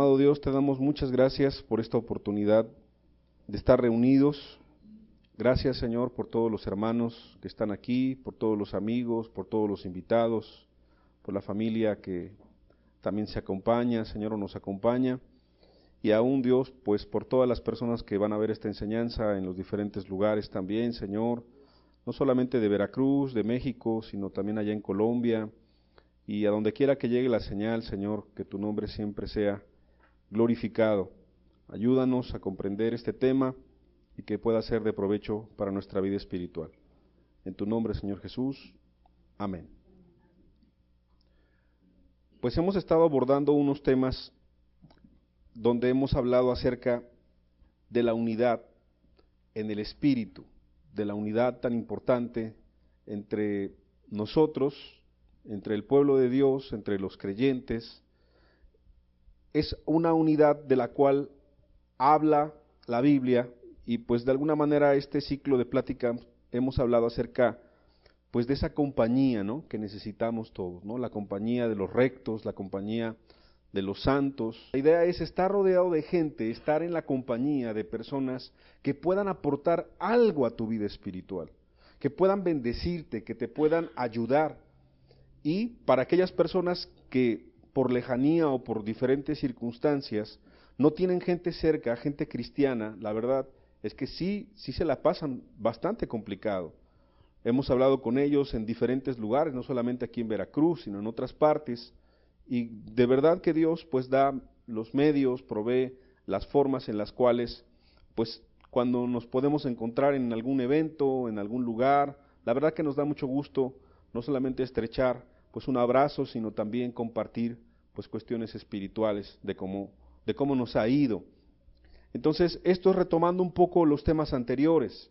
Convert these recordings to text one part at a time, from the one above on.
Amado Dios, te damos muchas gracias por esta oportunidad de estar reunidos. Gracias, Señor, por todos los hermanos que están aquí, por todos los amigos, por todos los invitados, por la familia que también se acompaña, Señor, o nos acompaña. Y aún, Dios, pues por todas las personas que van a ver esta enseñanza en los diferentes lugares también, Señor, no solamente de Veracruz, de México, sino también allá en Colombia, y a donde quiera que llegue la señal, Señor, que tu nombre siempre sea glorificado. Ayúdanos a comprender este tema y que pueda ser de provecho para nuestra vida espiritual. En tu nombre, Señor Jesús. Amén. Pues hemos estado abordando unos temas donde hemos hablado acerca de la unidad en el espíritu, de la unidad tan importante entre nosotros, entre el pueblo de Dios, entre los creyentes. Es una unidad de la cual habla la Biblia, y pues de alguna manera este ciclo de plática hemos hablado acerca pues de esa compañía, ¿no?, que necesitamos todos, ¿no?, la compañía de los rectos, la compañía de los santos. La idea es estar rodeado de gente, estar en la compañía de personas que puedan aportar algo a tu vida espiritual, que puedan bendecirte, que te puedan ayudar. Y para aquellas personas que por lejanía o por diferentes circunstancias no tienen gente cerca, gente cristiana, la verdad es que sí se la pasan bastante complicado. Hemos hablado con ellos en diferentes lugares, no solamente aquí en Veracruz, sino en otras partes, y de verdad que Dios pues da los medios, provee las formas en las cuales pues cuando nos podemos encontrar en algún evento, en algún lugar, la verdad que nos da mucho gusto no solamente estrechar pues un abrazo, sino también compartir pues cuestiones espirituales de cómo nos ha ido. Entonces, esto es retomando un poco los temas anteriores.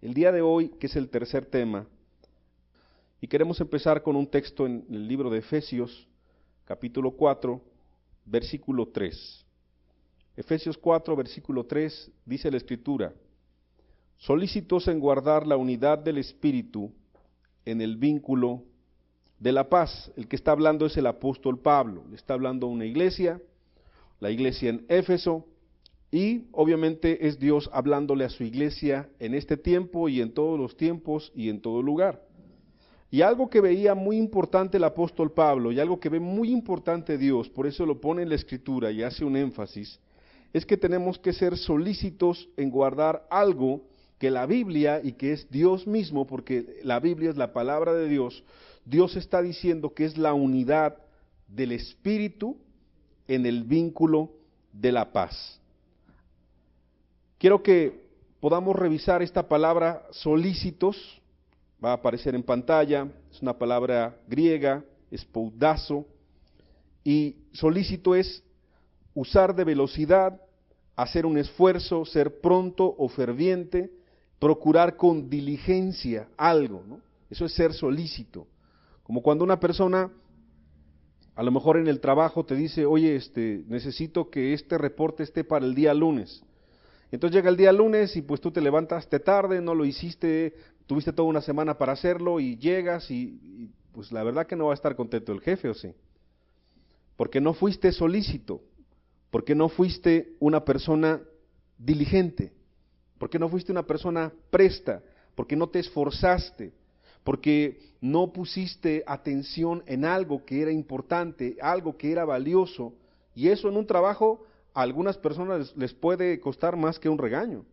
El día de hoy, que es el tercer tema, y queremos empezar con un texto en el libro de Efesios, capítulo 4, versículo 3. Efesios 4, versículo 3, dice la Escritura: solícitos en guardar la unidad del Espíritu en el vínculo de la paz. El que está hablando es el apóstol Pablo, le está hablando a una iglesia, la iglesia en Éfeso, y obviamente es Dios hablándole a su iglesia en este tiempo y en todos los tiempos y en todo lugar. Y algo que veía muy importante el apóstol Pablo, y algo que ve muy importante Dios, por eso lo pone en la Escritura y hace un énfasis, es que tenemos que ser solícitos en guardar algo que la Biblia, y que es Dios mismo, porque la Biblia es la palabra de Dios, Dios está diciendo que es la unidad del Espíritu en el vínculo de la paz. Quiero que podamos revisar esta palabra solícitos, va a aparecer en pantalla, es una palabra griega, espoudazo, y solícito es usar de velocidad, hacer un esfuerzo, ser pronto o ferviente, procurar con diligencia algo, ¿no? Eso es ser solícito. Como cuando una persona, a lo mejor en el trabajo, te dice: oye, necesito que este reporte esté para el día lunes. Entonces llega el día lunes y pues tú te levantaste tarde, no lo hiciste, tuviste toda una semana para hacerlo y llegas y pues la verdad que no va a estar contento el jefe, ¿o sí? Porque no fuiste solícito, porque no fuiste una persona diligente, porque no fuiste una persona presta, porque no te esforzaste, porque no pusiste atención en algo que era importante, algo que era valioso, y eso en un trabajo a algunas personas les puede costar más que un regaño.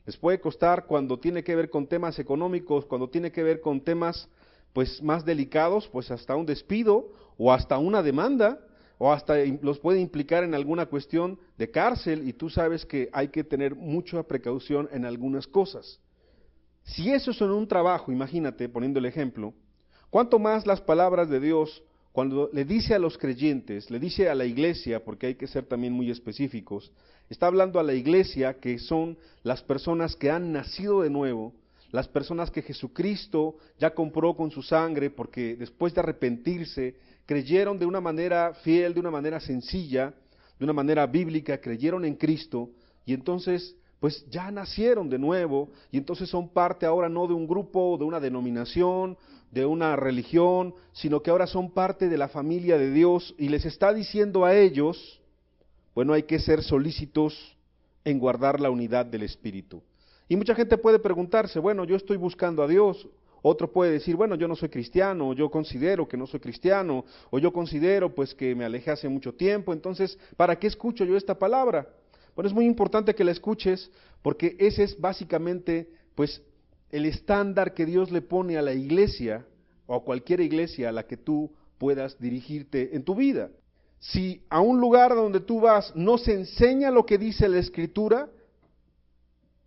Les puede costar cuando tiene que ver con temas económicos, cuando tiene que ver con temas pues más delicados, pues hasta un despido o hasta una demanda, o hasta los puede implicar en alguna cuestión de cárcel, y tú sabes que hay que tener mucha precaución en algunas cosas. Si eso es en un trabajo, imagínate, poniendo el ejemplo, ¿cuánto más las palabras de Dios cuando le dice a los creyentes, le dice a la iglesia, porque hay que ser también muy específicos, está hablando a la iglesia, que son las personas que han nacido de nuevo, las personas que Jesucristo ya compró con su sangre, porque después de arrepentirse, creyeron de una manera fiel, de una manera sencilla, de una manera bíblica, creyeron en Cristo, y entonces pues ya nacieron de nuevo, y entonces son parte ahora no de un grupo, de una denominación, de una religión, sino que ahora son parte de la familia de Dios, y les está diciendo a ellos Bueno, hay que ser solícitos en guardar la unidad del Espíritu. Y mucha gente puede preguntarse, bueno, yo estoy buscando a Dios. Otro puede decir, bueno, yo no soy cristiano, o yo considero que no soy cristiano, o yo considero pues que me alejé hace mucho tiempo, entonces, ¿para qué escucho yo esta palabra? Bueno, es muy importante que la escuches, porque ese es básicamente pues el estándar que Dios le pone a la iglesia, o a cualquier iglesia a la que tú puedas dirigirte en tu vida. Si a un lugar donde tú vas no se enseña lo que dice la Escritura,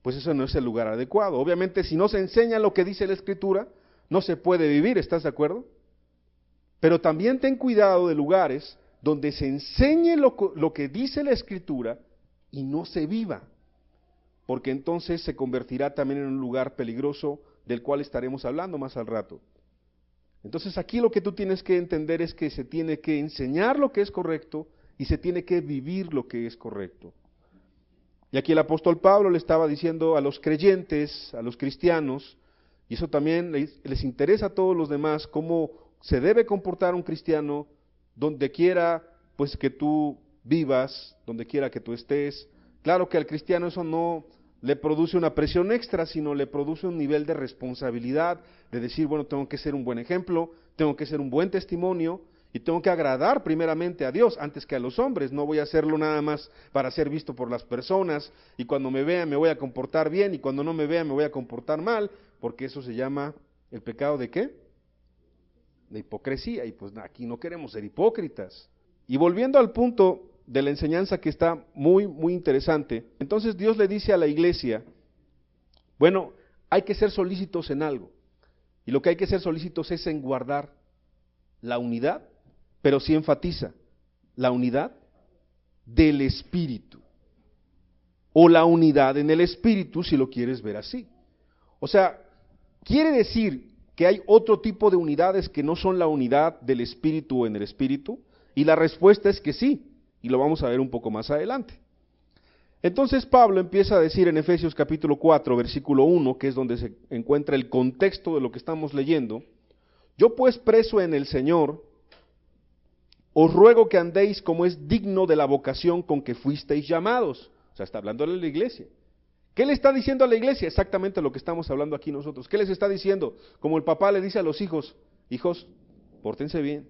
pues eso no es el lugar adecuado. Obviamente, si no se enseña lo que dice la Escritura, no se puede vivir, ¿estás de acuerdo? Pero también ten cuidado de lugares donde se enseñe lo que dice la Escritura y no se viva, porque entonces se convertirá también en un lugar peligroso del cual estaremos hablando más al rato. Entonces aquí lo que tú tienes que entender es que se tiene que enseñar lo que es correcto y se tiene que vivir lo que es correcto. Y aquí el apóstol Pablo le estaba diciendo a los creyentes, a los cristianos, y eso también les interesa a todos los demás, cómo se debe comportar un cristiano donde quiera pues que tú vivas, donde quiera que tú estés. Claro que al cristiano eso no le produce una presión extra, sino le produce un nivel de responsabilidad, de decir, bueno, tengo que ser un buen ejemplo, tengo que ser un buen testimonio, y tengo que agradar primeramente a Dios antes que a los hombres. No voy a hacerlo nada más para ser visto por las personas, y cuando me vean me voy a comportar bien, y cuando no me vean me voy a comportar mal, porque eso se llama el pecado ¿de qué? De hipocresía, y pues aquí no queremos ser hipócritas. Y volviendo al punto de la enseñanza que está muy, muy interesante, entonces Dios le dice a la iglesia, bueno, hay que ser solícitos en algo, y lo que hay que ser solícitos es en guardar la unidad, pero sí enfatiza, la unidad del Espíritu, o la unidad en el Espíritu, si lo quieres ver así. O sea, quiere decir que hay otro tipo de unidades que no son la unidad del Espíritu en el Espíritu, y la respuesta es que sí, y lo vamos a ver un poco más adelante. Entonces Pablo empieza a decir en Efesios capítulo 4, versículo 1, que es donde se encuentra el contexto de lo que estamos leyendo, yo pues preso en el Señor, os ruego que andéis como es digno de la vocación con que fuisteis llamados. O sea, está hablando de la iglesia. ¿Qué le está diciendo a la iglesia? Exactamente lo que estamos hablando aquí nosotros. ¿Qué les está diciendo? Como el papá le dice a los hijos, hijos, pórtense bien,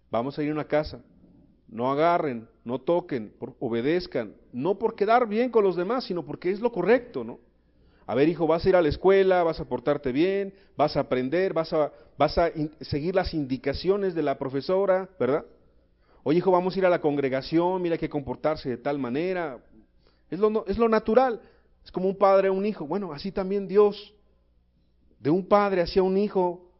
vamos a ir a una casa, no agarren, no toquen, obedezcan, no por quedar bien con los demás, sino porque es lo correcto, ¿no? A ver, hijo, vas a ir a la escuela, vas a portarte bien, vas a aprender, vas a seguir las indicaciones de la profesora, ¿verdad? Oye, hijo, vamos a ir a la congregación, mira, hay que comportarse de tal manera. Es lo natural, es como un padre a un hijo. Bueno, así también Dios, de un padre hacia un hijo,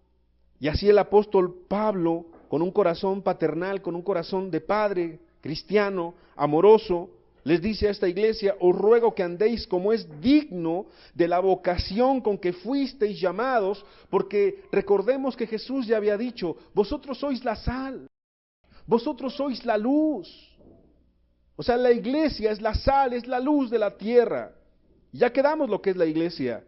y así el apóstol Pablo, con un corazón paternal, con un corazón de padre, cristiano, amoroso, les dice a esta iglesia, os ruego que andéis como es digno de la vocación con que fuisteis llamados, porque recordemos que Jesús ya había dicho, vosotros sois la sal, vosotros sois la luz. O sea, la iglesia es la sal, es la luz de la tierra. Ya quedamos lo que es la iglesia.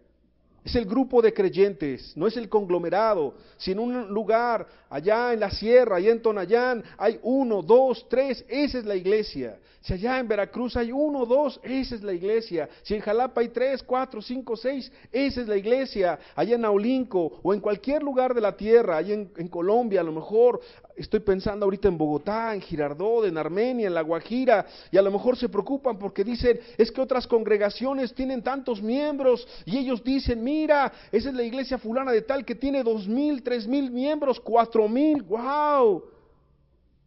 Es el grupo de creyentes, no es el conglomerado. Si en un lugar, allá en la sierra, allá en Tonayán, hay 1, 2, 3, esa es la iglesia. Si allá en Veracruz hay 1, 2, esa es la iglesia. Si en Jalapa hay 3, 4, 5, 6, esa es la iglesia. Allá en Naulinco o en cualquier lugar de la tierra, allá en Colombia, a lo mejor estoy pensando ahorita en Bogotá, en Girardot, en Armenia, en La Guajira, y a lo mejor se preocupan porque dicen, es que otras congregaciones tienen tantos miembros, y ellos dicen, mira, esa es la iglesia fulana de tal que tiene 2,000, 3,000 miembros, 4,000, wow.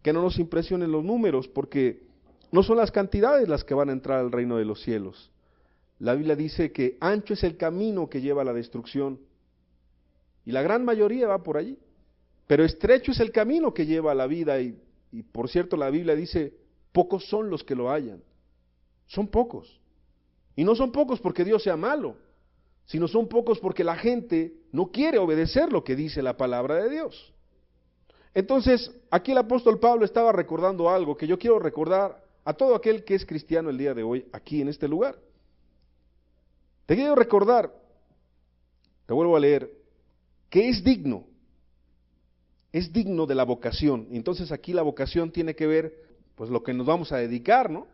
Que no nos impresionen los números, porque no son las cantidades las que van a entrar al reino de los cielos. La Biblia dice que ancho es el camino que lleva a la destrucción, y la gran mayoría va por allí. Pero estrecho es el camino que lleva a la vida y por cierto la Biblia dice, pocos son los que lo hallan. Son pocos. Y no son pocos porque Dios sea malo, sino son pocos porque la gente no quiere obedecer lo que dice la palabra de Dios. Entonces, aquí el apóstol Pablo estaba recordando algo que yo quiero recordar a todo aquel que es cristiano el día de hoy, aquí en este lugar. Te quiero recordar, te vuelvo a leer, que es digno de la vocación. Entonces aquí la vocación tiene que ver, pues lo que nos vamos a dedicar, ¿no?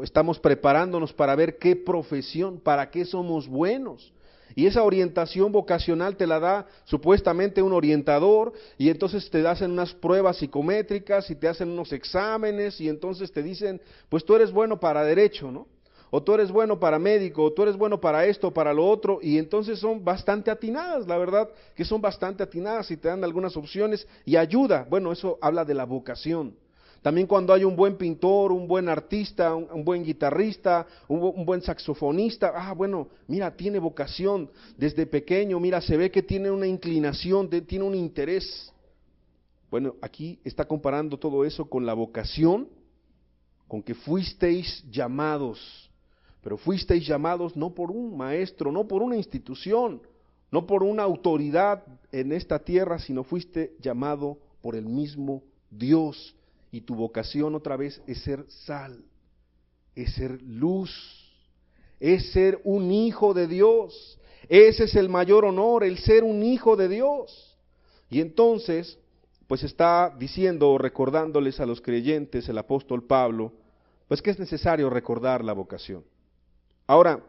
estamos preparándonos para ver qué profesión, para qué somos buenos. Y esa orientación vocacional te la da supuestamente un orientador, y entonces te hacen unas pruebas psicométricas y te hacen unos exámenes, y entonces te dicen, pues tú eres bueno para derecho, ¿no? O tú eres bueno para médico, o tú eres bueno para esto, para lo otro, y entonces son bastante atinadas, la verdad que son bastante atinadas y te dan algunas opciones y ayuda. Bueno, eso habla de la vocación. También cuando hay un buen pintor, un buen artista, un buen guitarrista, un buen saxofonista, bueno, mira, tiene vocación desde pequeño, mira, se ve que tiene una inclinación, tiene un interés. Bueno, aquí está comparando todo eso con la vocación, con que fuisteis llamados, pero fuisteis llamados no por un maestro, no por una institución, no por una autoridad en esta tierra, sino fuiste llamado por el mismo Dios. Y tu vocación otra vez es ser sal, es ser luz, es ser un hijo de Dios. Ese es el mayor honor, el ser un hijo de Dios. Y entonces, pues está diciendo, recordándoles a los creyentes, el apóstol Pablo, pues que es necesario recordar la vocación. Ahora,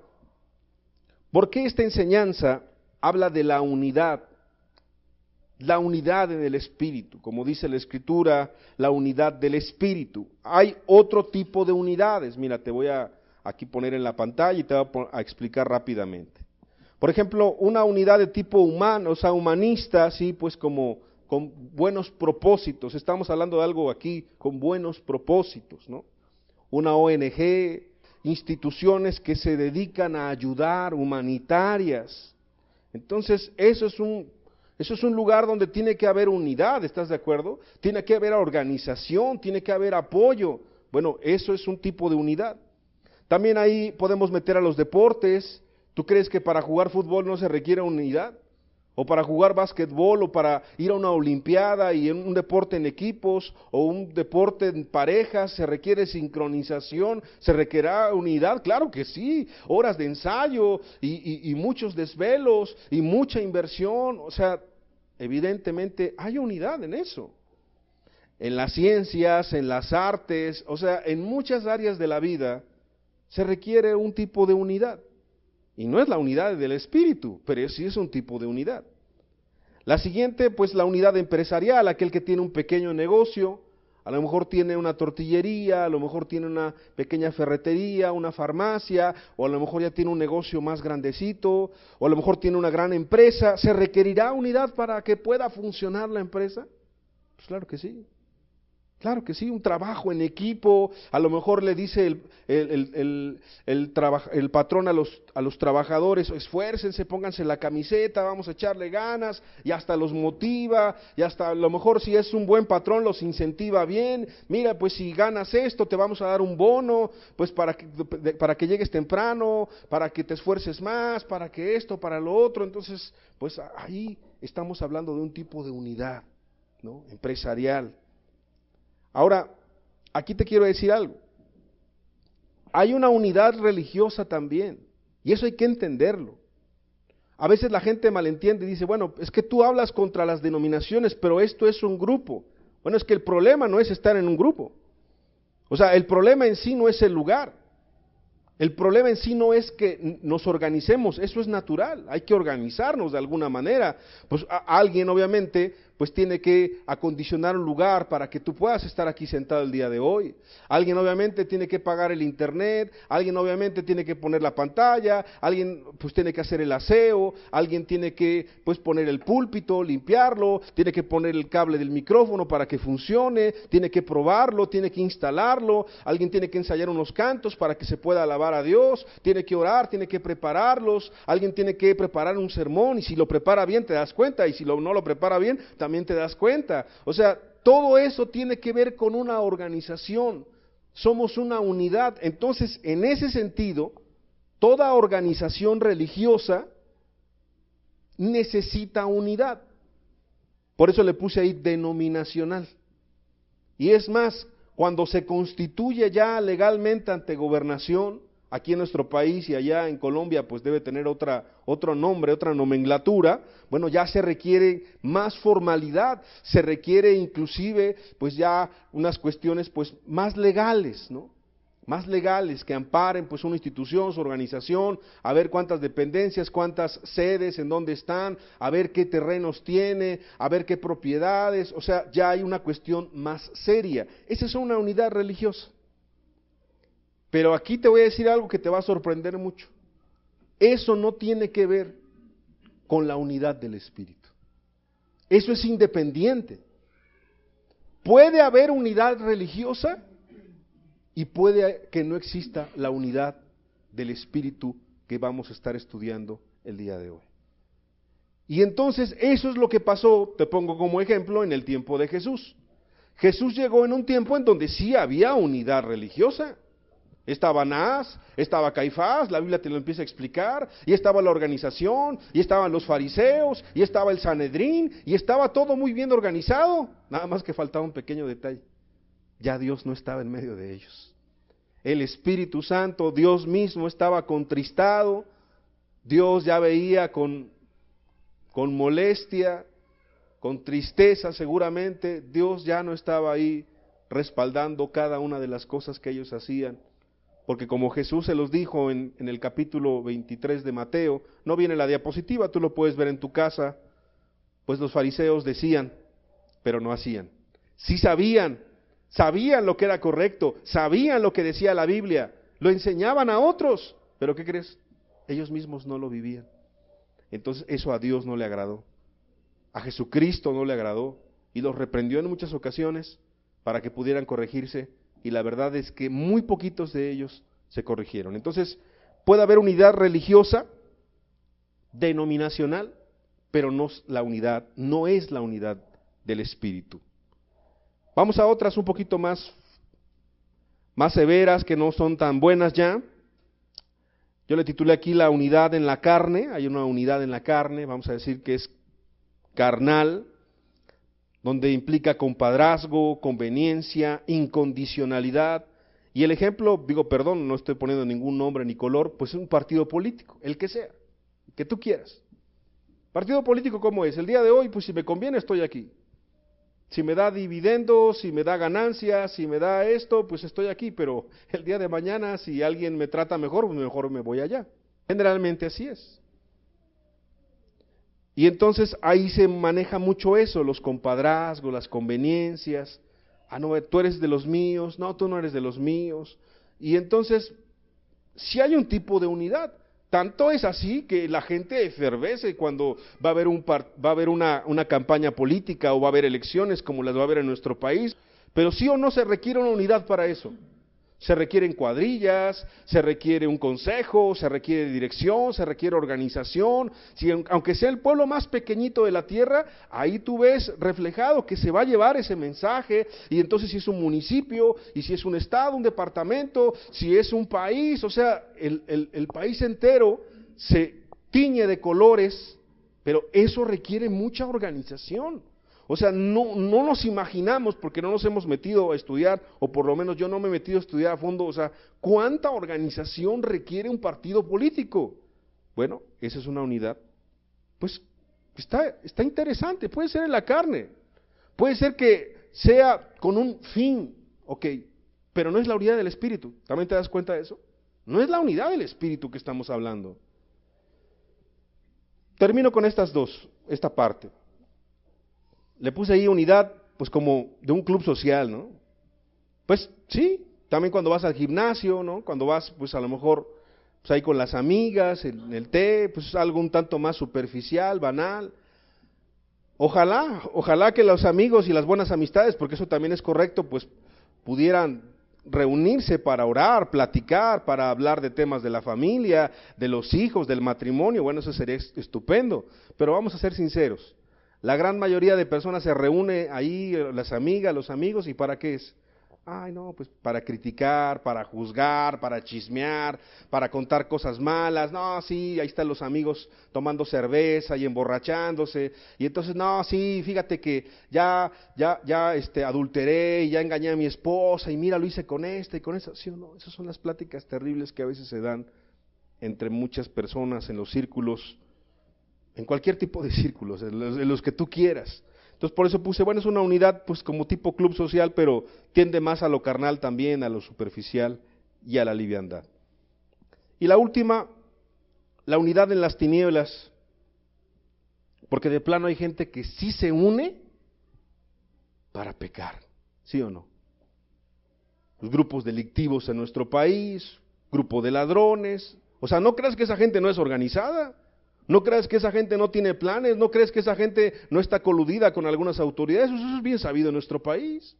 ¿por qué esta enseñanza habla de la unidad? La unidad en el Espíritu, como dice la Escritura, la unidad del Espíritu. Hay otro tipo de unidades, mira, te voy a aquí poner en la pantalla y te voy a explicar rápidamente. Por ejemplo, una unidad de tipo humano, o sea, humanista, sí, pues como con buenos propósitos, estamos hablando de algo aquí con buenos propósitos, ¿no? Una ONG, instituciones que se dedican a ayudar, humanitarias. Entonces, eso es un lugar donde tiene que haber unidad, ¿estás de acuerdo? Tiene que haber organización, tiene que haber apoyo. Bueno, eso es un tipo de unidad. También ahí podemos meter a los deportes. ¿Tú crees que para jugar fútbol no se requiere unidad? O para jugar básquetbol, o para ir a una olimpiada y en un deporte en equipos, o un deporte en parejas, ¿se requiere sincronización? ¿Se requerirá unidad? Claro que sí, horas de ensayo y muchos desvelos y mucha inversión, o sea, evidentemente hay unidad en eso. En las ciencias, en las artes, o sea, en muchas áreas de la vida se requiere un tipo de unidad. Y no es la unidad del espíritu, pero sí es un tipo de unidad. La siguiente, pues la unidad empresarial, aquel que tiene un pequeño negocio, a lo mejor tiene una tortillería, a lo mejor tiene una pequeña ferretería, una farmacia, o a lo mejor ya tiene un negocio más grandecito, o a lo mejor tiene una gran empresa. ¿Se requerirá unidad para que pueda funcionar la empresa? Pues claro que sí. Claro que sí, un trabajo en equipo, a lo mejor le dice el patrón a los trabajadores, esfuércense, pónganse la camiseta, vamos a echarle ganas, y hasta los motiva, y hasta a lo mejor si es un buen patrón los incentiva bien, mira, pues si ganas esto te vamos a dar un bono, pues para que llegues temprano, para que te esfuerces más, para que esto, para lo otro. Entonces, pues ahí estamos hablando de un tipo de unidad, ¿no? Empresarial. Ahora, aquí te quiero decir algo. Hay una unidad religiosa también, y eso hay que entenderlo. A veces la gente malentiende y dice, bueno, es que tú hablas contra las denominaciones, pero esto es un grupo. Bueno, es que el problema no es estar en un grupo. O sea, el problema en sí no es el lugar. El problema en sí no es que nos organicemos, eso es natural, hay que organizarnos de alguna manera. Pues alguien obviamente pues tiene que acondicionar un lugar para que tú puedas estar aquí sentado el día de hoy. Alguien obviamente tiene que pagar el internet, alguien obviamente tiene que poner la pantalla, alguien pues tiene que hacer el aseo, alguien tiene que pues poner el púlpito, limpiarlo, tiene que poner el cable del micrófono para que funcione, tiene que probarlo, tiene que instalarlo, alguien tiene que ensayar unos cantos para que se pueda alabar a Dios, tiene que orar, tiene que prepararlos, alguien tiene que preparar un sermón, y si lo prepara bien te das cuenta, y si no lo prepara bien también te das cuenta. O sea, todo eso tiene que ver con una organización, somos una unidad. Entonces, en ese sentido, toda organización religiosa necesita unidad. Por eso le puse ahí denominacional. Y es más, cuando se constituye ya legalmente ante gobernación, aquí en nuestro país y allá en Colombia, pues debe tener otro nombre, otra nomenclatura, bueno, ya se requiere más formalidad, se requiere inclusive, pues ya unas cuestiones, pues más legales, ¿no? más legales, que amparen pues una institución, su organización, a ver cuántas dependencias, cuántas sedes, en dónde están, a ver qué terrenos tiene, a ver qué propiedades, o sea, ya hay una cuestión más seria. Esa es una unidad religiosa. Pero aquí te voy a decir algo que te va a sorprender mucho. Eso no tiene que ver con la unidad del Espíritu. Eso es independiente. Puede haber unidad religiosa y puede que no exista la unidad del Espíritu que vamos a estar estudiando el día de hoy. Y entonces eso es lo que pasó, te pongo como ejemplo, en el tiempo de Jesús. Jesús llegó en un tiempo en donde sí había unidad religiosa. Estaba Anás, estaba Caifás, la Biblia te lo empieza a explicar, y estaba la organización, y estaban los fariseos, y estaba el Sanedrín, y estaba todo muy bien organizado, nada más que faltaba un pequeño detalle. Ya Dios no estaba en medio de ellos. El Espíritu Santo, Dios mismo estaba contristado, Dios ya veía con molestia, con tristeza seguramente, Dios ya no estaba ahí respaldando cada una de las cosas que ellos hacían. Porque como Jesús se los dijo en el capítulo 23 de Mateo, no viene la diapositiva, tú lo puedes ver en tu casa, pues los fariseos decían, pero no hacían. Sí sabían lo que era correcto, sabían lo que decía la Biblia, lo enseñaban a otros, pero ¿qué crees? Ellos mismos no lo vivían. Entonces eso a Dios no le agradó, a Jesucristo no le agradó, y los reprendió en muchas ocasiones para que pudieran corregirse. Y la verdad es que muy poquitos de ellos se corrigieron. Entonces, puede haber unidad religiosa, denominacional, pero no es la unidad del Espíritu. Vamos a otras un poquito más severas, que no son tan buenas ya. Yo le titulé aquí la unidad en la carne. Hay una unidad en la carne, vamos a decir que es carnal, donde implica compadrazgo, conveniencia, incondicionalidad. Y el ejemplo, no estoy poniendo ningún nombre ni color, pues es un partido político, el que sea, el que tú quieras. Partido político, ¿cómo es? El día de hoy, pues si me conviene, estoy aquí. Si me da dividendos, si me da ganancias, si me da esto, pues estoy aquí, pero el día de mañana, si alguien me trata mejor, pues mejor me voy allá. Generalmente así es. Y entonces ahí se maneja mucho eso, los compadrazgos, las conveniencias. Ah, no, tú eres de los míos, no, tú no eres de los míos. Y entonces, si hay un tipo de unidad, tanto es así que la gente efervece cuando va a haber una campaña política o va a haber elecciones como las va a haber en nuestro país, pero sí o no se requiere una unidad para eso. Se requieren cuadrillas, se requiere un consejo, se requiere dirección, se requiere organización. Si, aunque sea el pueblo más pequeñito de la tierra, ahí tú ves reflejado que se va a llevar ese mensaje. Y entonces si es un municipio, y si es un estado, un departamento, si es un país, o sea, el país entero se tiñe de colores, pero eso requiere mucha organización. O sea, no nos imaginamos, porque no nos hemos metido a estudiar, o por lo menos yo no me he metido a estudiar a fondo, o sea, ¿cuánta organización requiere un partido político? Bueno, esa es una unidad. Pues está interesante, puede ser en la carne, puede ser que sea con un fin, ok, pero no es la unidad del Espíritu. ¿También te das cuenta de eso? No es la unidad del Espíritu que estamos hablando. Termino con esta parte. Le puse ahí unidad, pues como de un club social, ¿no? Pues sí, también cuando vas al gimnasio, ¿no? Cuando vas, pues a lo mejor, pues ahí con las amigas, en el té, pues algo un tanto más superficial, banal. Ojalá que los amigos y las buenas amistades, porque eso también es correcto, pues pudieran reunirse para orar, platicar, para hablar de temas de la familia, de los hijos, del matrimonio. Bueno, eso sería estupendo, pero vamos a ser sinceros. La gran mayoría de personas se reúne ahí, las amigas, los amigos, ¿y para qué es? Ay, no, pues para criticar, para juzgar, para chismear, para contar cosas malas. No, sí, ahí están los amigos tomando cerveza y emborrachándose. Y entonces, no, sí, fíjate que ya adulteré y ya engañé a mi esposa y mira, lo hice con esta y con esa. Sí o no, esas son las pláticas terribles que a veces se dan entre muchas personas en los círculos, en cualquier tipo de círculos, en los que tú quieras. Entonces por eso puse, bueno, es una unidad pues como tipo club social, pero tiende más a lo carnal también, a lo superficial y a la liviandad. Y la última, la unidad en las tinieblas, porque de plano hay gente que sí se une para pecar, ¿sí o no? Los grupos delictivos en nuestro país, grupo de ladrones, o sea, no creas que esa gente no es organizada, no creas que esa gente no tiene planes, no creas que esa gente no está coludida con algunas autoridades, eso es bien sabido en nuestro país.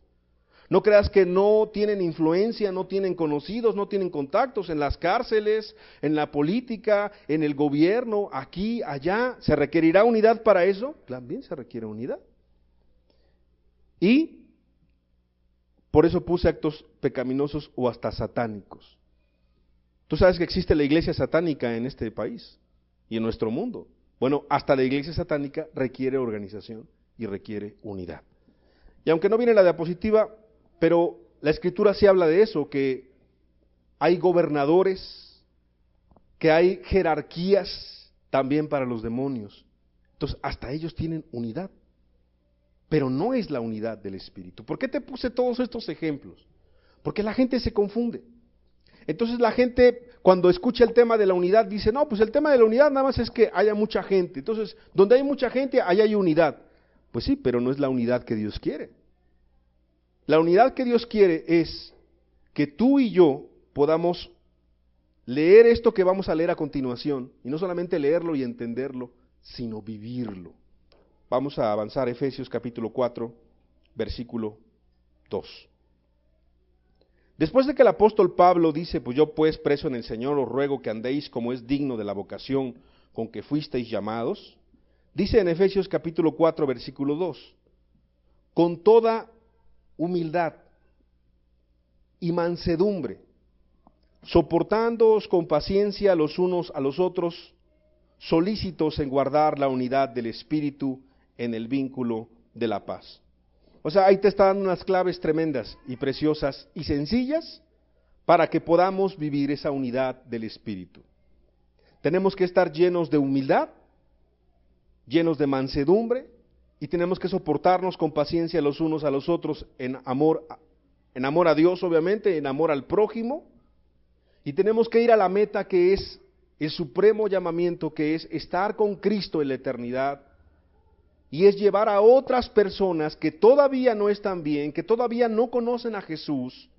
No creas que no tienen influencia, no tienen conocidos, no tienen contactos en las cárceles, en la política, en el gobierno, aquí, allá. ¿Se requerirá unidad para eso? También se requiere unidad. Y por eso puse actos pecaminosos o hasta satánicos. Tú sabes que existe la iglesia satánica en este país y en nuestro mundo. Bueno, hasta la iglesia satánica requiere organización y requiere unidad. Y aunque no viene la diapositiva, pero la Escritura sí habla de eso, que hay gobernadores, que hay jerarquías también para los demonios. Entonces, hasta ellos tienen unidad, pero no es la unidad del Espíritu. ¿Por qué te puse todos estos ejemplos? Porque la gente se confunde. Entonces la gente, cuando escucha el tema de la unidad, dice, no, pues el tema de la unidad nada más es que haya mucha gente. Entonces, donde hay mucha gente, ahí hay unidad. Pues sí, pero no es la unidad que Dios quiere. La unidad que Dios quiere es que tú y yo podamos leer esto que vamos a leer a continuación, y no solamente leerlo y entenderlo, sino vivirlo. Vamos a avanzar a Efesios capítulo 4, versículo 2. Después de que el apóstol Pablo dice, pues yo pues preso en el Señor os ruego que andéis como es digno de la vocación con que fuisteis llamados, dice en Efesios capítulo 4, versículo 2, con toda humildad y mansedumbre, soportándoos con paciencia los unos a los otros, solícitos en guardar la unidad del Espíritu en el vínculo de la paz. O sea, ahí te está dando unas claves tremendas y preciosas y sencillas para que podamos vivir esa unidad del Espíritu. Tenemos que estar llenos de humildad, llenos de mansedumbre, y tenemos que soportarnos con paciencia los unos a los otros en amor a Dios, obviamente, en amor al prójimo, y tenemos que ir a la meta que es el supremo llamamiento, que es estar con Cristo en la eternidad, y es llevar a otras personas que todavía no están bien, que todavía no conocen a Jesús,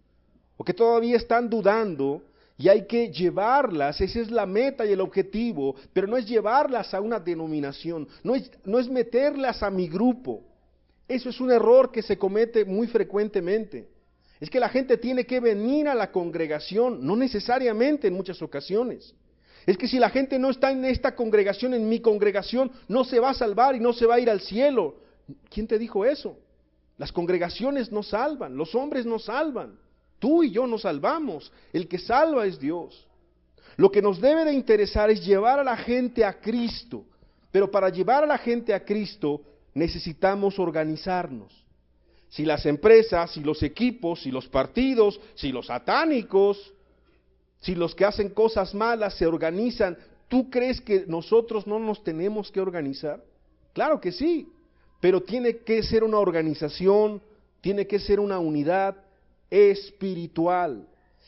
o que todavía están dudando, y hay que llevarlas, esa es la meta y el objetivo, pero no es llevarlas a una denominación, no es meterlas a mi grupo. Eso es un error que se comete muy frecuentemente. Es que la gente tiene que venir a la congregación, no necesariamente en muchas ocasiones. Es que si la gente no está en esta congregación, en mi congregación, no se va a salvar y no se va a ir al cielo. ¿Quién te dijo eso? Las congregaciones no salvan, los hombres no salvan. Tú y yo nos salvamos, el que salva es Dios. Lo que nos debe de interesar es llevar a la gente a Cristo, pero para llevar a la gente a Cristo necesitamos organizarnos. Si las empresas, si los equipos, si los partidos, si los satánicos, si los que hacen cosas malas se organizan, ¿tú crees que nosotros no nos tenemos que organizar? Claro que sí, pero tiene que ser una organización, tiene que ser una unidad espiritual.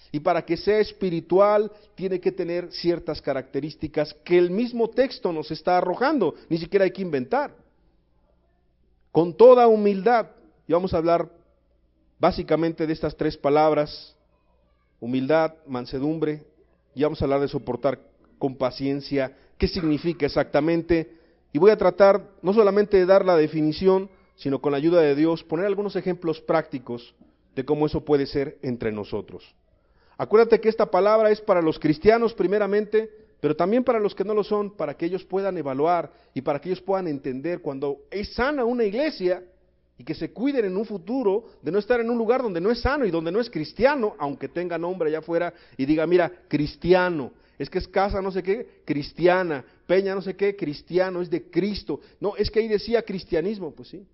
Y para que sea espiritual, tiene que tener ciertas características que el mismo texto nos está arrojando, ni siquiera hay que inventar. Con toda humildad, y vamos a hablar básicamente de estas tres palabras, humildad, mansedumbre, y vamos a hablar de soportar con paciencia, qué significa exactamente, y voy a tratar no solamente de dar la definición, sino con la ayuda de Dios, poner algunos ejemplos prácticos de cómo eso puede ser entre nosotros. Acuérdate que esta palabra es para los cristianos primeramente, pero también para los que no lo son, para que ellos puedan evaluar y para que ellos puedan entender cuando es sana una iglesia y que se cuiden en un futuro de no estar en un lugar donde no es sano y donde no es cristiano, aunque tenga nombre allá afuera y diga, mira, cristiano, es que es casa no sé qué, cristiana, peña no sé qué, cristiano, es de Cristo. No, es que ahí decía cristianismo, pues sí,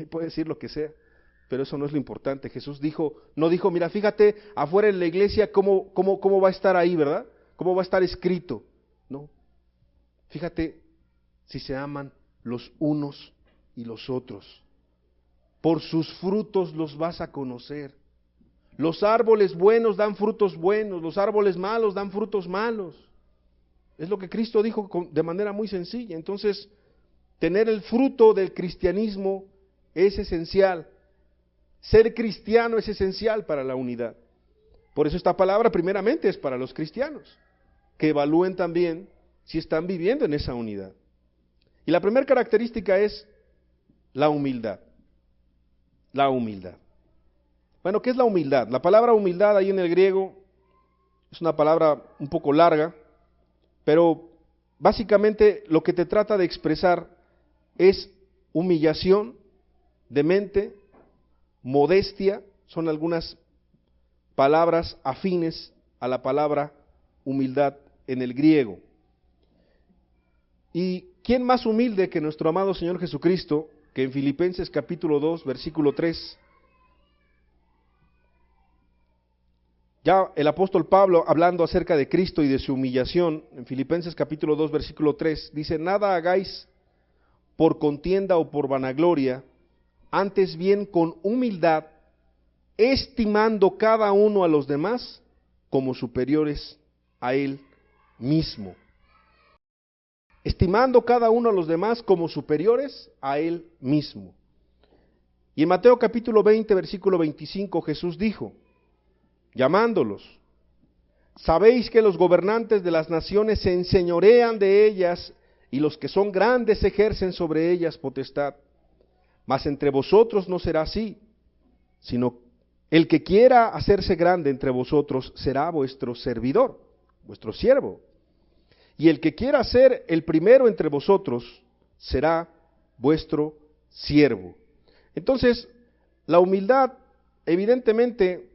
puede decir lo que sea. Pero eso no es lo importante. Jesús no dijo, mira, fíjate afuera en la iglesia cómo va a estar ahí, ¿verdad? Cómo va a estar escrito. No. Fíjate si se aman los unos y los otros. Por sus frutos los vas a conocer. Los árboles buenos dan frutos buenos, los árboles malos dan frutos malos. Es lo que Cristo dijo de manera muy sencilla. Entonces, tener el fruto del cristianismo es esencial. Ser cristiano es esencial para la unidad. Por eso esta palabra primeramente es para los cristianos, que evalúen también si están viviendo en esa unidad. Y la primera característica es la humildad. La humildad. Bueno, ¿qué es la humildad? La palabra humildad ahí en el griego es una palabra un poco larga, pero básicamente lo que te trata de expresar es humillación de mente, modestia, son algunas palabras afines a la palabra humildad en el griego. ¿Y quién más humilde que nuestro amado Señor Jesucristo, que en Filipenses capítulo 2, versículo 3, ya el apóstol Pablo, hablando acerca de Cristo y de su humillación, en Filipenses capítulo 2, versículo 3, dice, nada hagáis por contienda o por vanagloria, antes bien con humildad, estimando cada uno a los demás como superiores a él mismo. Estimando cada uno a los demás como superiores a él mismo. Y en Mateo capítulo 20, versículo 25, Jesús dijo, llamándolos, sabéis que los gobernantes de las naciones se enseñorean de ellas, y los que son grandes ejercen sobre ellas potestad. Mas entre vosotros no será así, sino el que quiera hacerse grande entre vosotros será vuestro servidor, vuestro siervo. Y el que quiera ser el primero entre vosotros será vuestro siervo. Entonces, la humildad evidentemente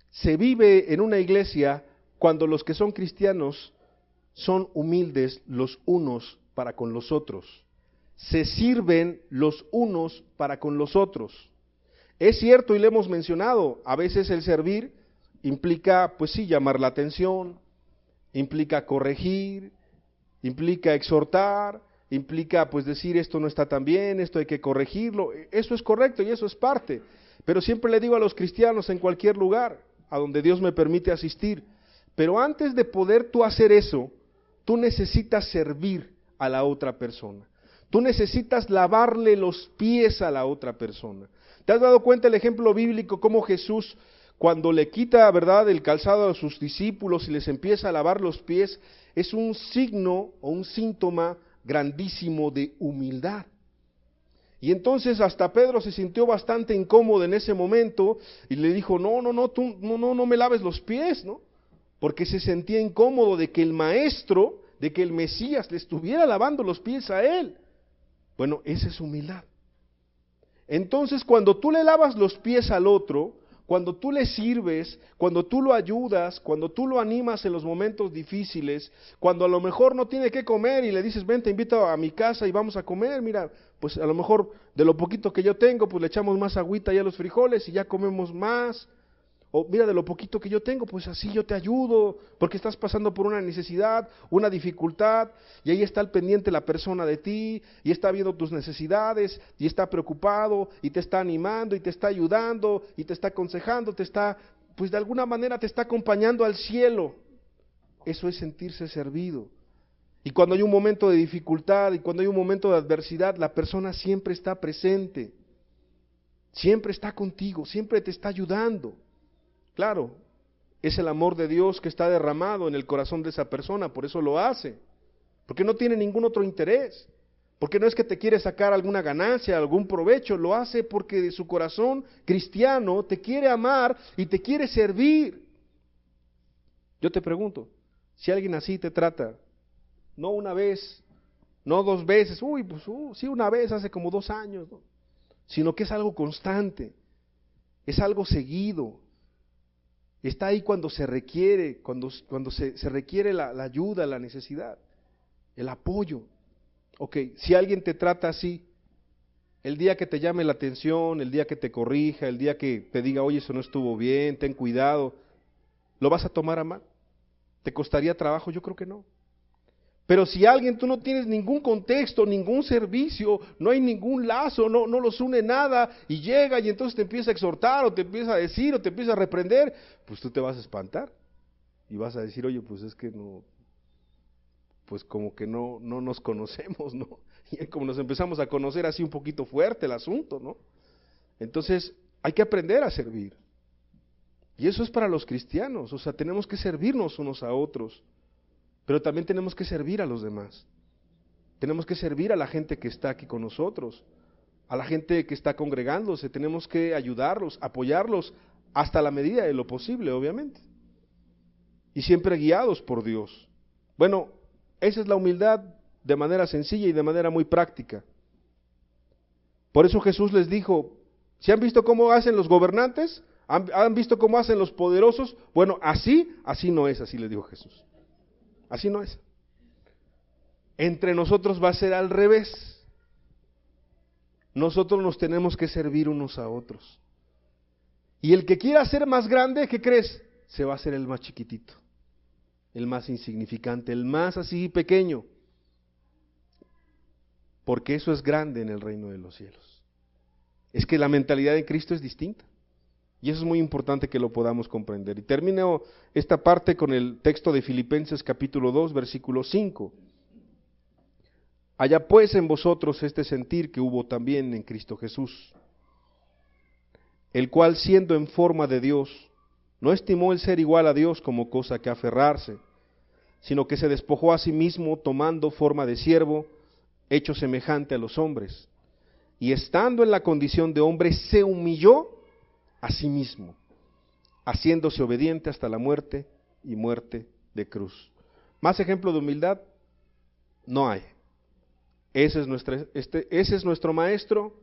se vive en una iglesia cuando los que son cristianos son humildes los unos para con los otros. Se sirven los unos para con los otros. Es cierto, y lo hemos mencionado, a veces el servir implica, pues sí, llamar la atención, implica corregir, implica exhortar, implica pues decir esto no está tan bien, esto hay que corregirlo. Eso es correcto y eso es parte. Pero siempre le digo a los cristianos en cualquier lugar a donde Dios me permite asistir, pero antes de poder tú hacer eso, tú necesitas servir a la otra persona. Tú necesitas lavarle los pies a la otra persona. ¿Te has dado cuenta el ejemplo bíblico cómo Jesús, cuando le quita, verdad, el calzado a sus discípulos y les empieza a lavar los pies, es un signo o un síntoma grandísimo de humildad? Y entonces hasta Pedro se sintió bastante incómodo en ese momento y le dijo, no me laves los pies, ¿no? Porque se sentía incómodo de que el maestro, de que el Mesías le estuviera lavando los pies a él. Bueno, esa es humildad. Entonces, cuando tú le lavas los pies al otro, cuando tú le sirves, cuando tú lo ayudas, cuando tú lo animas en los momentos difíciles, cuando a lo mejor no tiene que comer y le dices, ven, te invito a mi casa y vamos a comer, mira, pues a lo mejor de lo poquito que yo tengo, pues le echamos más agüita ya a los frijoles y ya comemos más. O mira, de lo poquito que yo tengo, pues así yo te ayudo, porque estás pasando por una necesidad, una dificultad, y ahí está al pendiente la persona de ti, y está viendo tus necesidades, y está preocupado, y te está animando, y te está ayudando, y te está aconsejando, te está, pues de alguna manera te está acompañando al cielo. Eso es sentirse servido. Y cuando hay un momento de dificultad, y cuando hay un momento de adversidad, la persona siempre está presente, siempre está contigo, siempre te está ayudando. Claro, es el amor de Dios que está derramado en el corazón de esa persona, por eso lo hace, porque no tiene ningún otro interés, porque no es que te quiere sacar alguna ganancia, algún provecho, lo hace porque de su corazón cristiano te quiere amar y te quiere servir. Yo te pregunto, si alguien así te trata, no una vez, no 2 veces, sí una vez hace como 2 años, ¿no? Sino que es algo constante, es algo seguido. Está ahí cuando se requiere, cuando se requiere la ayuda, la necesidad, el apoyo. Ok, si alguien te trata así, el día que te llame la atención, el día que te corrija, el día que te diga, oye, eso no estuvo bien, ten cuidado, ¿lo vas a tomar a mal? ¿Te costaría trabajo? Yo creo que no. Pero si alguien, tú no tienes ningún contexto, ningún servicio, no hay ningún lazo, no los une nada, y llega y entonces te empieza a exhortar, o te empieza a decir, o te empieza a reprender, pues tú te vas a espantar. Y vas a decir, oye, pues es que no, pues como que no nos conocemos, ¿no? Y como nos empezamos a conocer así un poquito fuerte el asunto, ¿no? Entonces, hay que aprender a servir. Y eso es para los cristianos, o sea, tenemos que servirnos unos a otros. Pero también tenemos que servir a los demás. Tenemos que servir a la gente que está aquí con nosotros, a la gente que está congregándose. Tenemos que ayudarlos, apoyarlos hasta la medida de lo posible, obviamente. Y siempre guiados por Dios. Bueno, esa es la humildad de manera sencilla y de manera muy práctica. Por eso Jesús les dijo, ¿se han visto cómo hacen los gobernantes? ¿Han visto cómo hacen los poderosos? Bueno, así no es, así les dijo Jesús. Así no es. Entre nosotros va a ser al revés. Nosotros nos tenemos que servir unos a otros. Y el que quiera ser más grande, ¿qué crees? Se va a hacer el más chiquitito, el más insignificante, el más así pequeño. Porque eso es grande en el reino de los cielos. Es que la mentalidad de Cristo es distinta. Y eso es muy importante que lo podamos comprender. Y termino esta parte con el texto de Filipenses capítulo 2, versículo 5. Haya pues en vosotros este sentir que hubo también en Cristo Jesús, el cual siendo en forma de Dios, no estimó el ser igual a Dios como cosa que aferrarse, sino que se despojó a sí mismo tomando forma de siervo, hecho semejante a los hombres, y estando en la condición de hombre se humilló a sí mismo, haciéndose obediente hasta la muerte y muerte de cruz. Más ejemplo de humildad no hay. Ese es nuestro maestro,